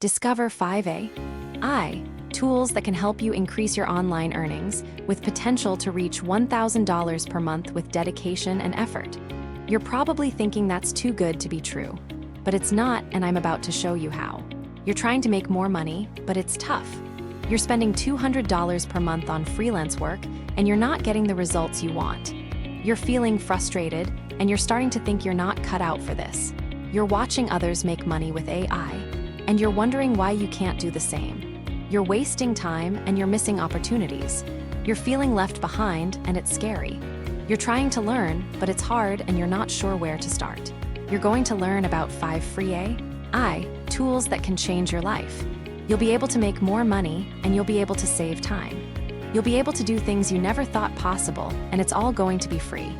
Discover 5AI tools that can help you increase your online earnings with potential to reach $1,000 per month with dedication and effort. You're probably thinking that's too good to be true, but it's not, and I'm about to show you how. You're trying to make more money, but it's tough. You're spending $200 per month on freelance work, and you're not getting the results you want. You're feeling frustrated, and you're starting to think you're not cut out for this. You're watching others make money with AI, and you're wondering why you can't do the same. You're wasting time, and you're missing opportunities. You're feeling left behind, and it's scary. You're trying to learn, but it's hard, and you're not sure where to start. You're going to learn about 5 free AI tools that can change your life. You'll be able to make more money, and you'll be able to save time. You'll be able to do things you never thought possible, and it's all going to be free.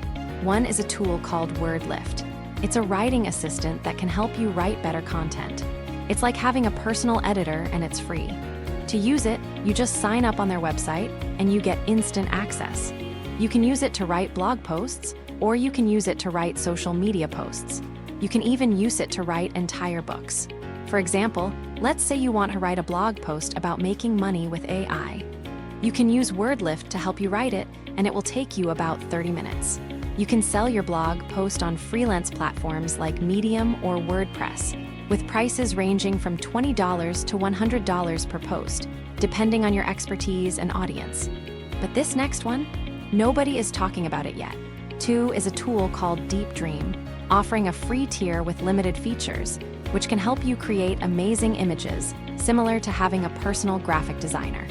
One is a tool called WordLift. It's a writing assistant that can help you write better content. It's like having a personal editor, and it's free. To use it, you just sign up on their website, and you get instant access. You can use it to write blog posts, or you can use it to write social media posts. You can even use it to write entire books. For example, let's say you want to write a blog post about making money with AI. You can use WordLift to help you write it, and it will take you about 30 minutes. You can sell your blog post on freelance platforms like Medium or WordPress, with prices ranging from $20 to $100 per post, depending on your expertise and audience. But this next one, nobody is talking about it yet. 2 is a tool called Deep Dream, offering a free tier with limited features, which can help you create amazing images, similar to having a personal graphic designer.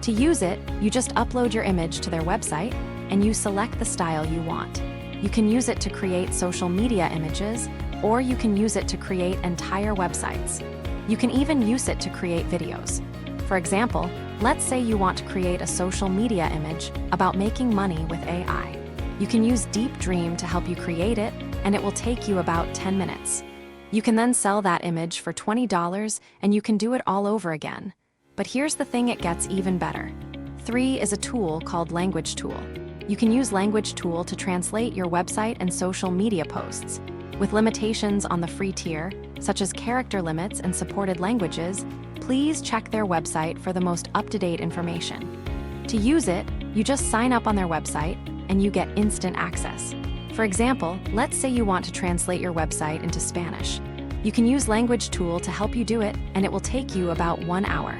To use it, you just upload your image to their website, and you select the style you want. You can use it to create social media images, or you can use it to create entire websites. You can even use it to create videos. For example, let's say you want to create a social media image about making money with AI. You can use Deep Dream to help you create it, and it will take you about 10 minutes. You can then sell that image for $20, and you can do it all over again. But here's the thing, it gets even better. 3 is a tool called Language Tool. You can use Language Tool to translate your website and social media posts. With limitations on the free tier, such as character limits and supported languages, please check their website for the most up-to-date information. To use it, you just sign up on their website, and you get instant access. For example, let's say you want to translate your website into Spanish. You can use Language Tool to help you do it, and it will take you about 1 hour.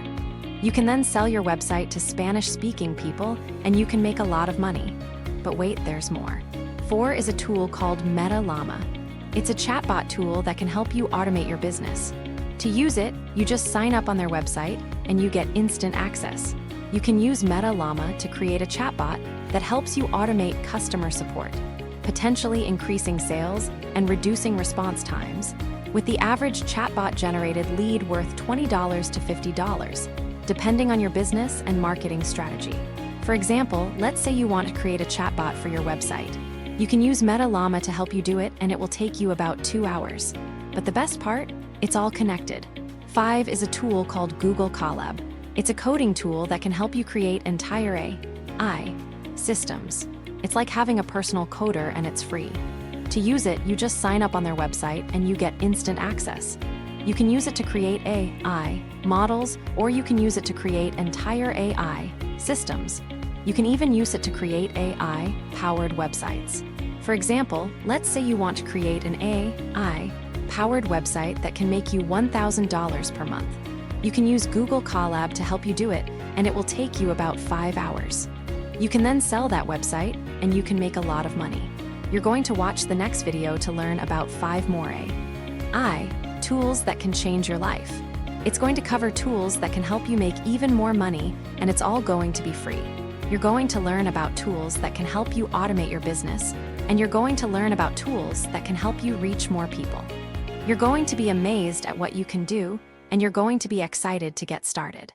You can then sell your website to Spanish-speaking people, and you can make a lot of money. But wait, there's more. 4 is a tool called Meta Llama. It's a chatbot tool that can help you automate your business. To use it, you just sign up on their website, and you get instant access. You can use Meta Llama to create a chatbot that helps you automate customer support, potentially increasing sales and reducing response times, with the average chatbot-generated lead worth $20 to $50, depending on your business and marketing strategy. For example, let's say you want to create a chatbot for your website. You can use Meta Llama to help you do it, and it will take you about 2 hours. But the best part? It's all connected. 5 is a tool called Google Colab. It's a coding tool that can help you create entire AI systems. It's like having a personal coder, and it's free. To use it, you just sign up on their website, and you get instant access. You can use it to create AI models, or you can use it to create entire AI systems. You can even use it to create AI-powered websites. For example, let's say you want to create an AI-powered website that can make you $1,000 per month. You can use Google Colab to help you do it, and it will take you about 5 hours. You can then sell that website, and you can make a lot of money. You're going to watch the next video to learn about 5 more AI tools that can change your life. It's going to cover tools that can help you make even more money, and it's all going to be free. You're going to learn about tools that can help you automate your business, and you're going to learn about tools that can help you reach more people. You're going to be amazed at what you can do, and you're going to be excited to get started.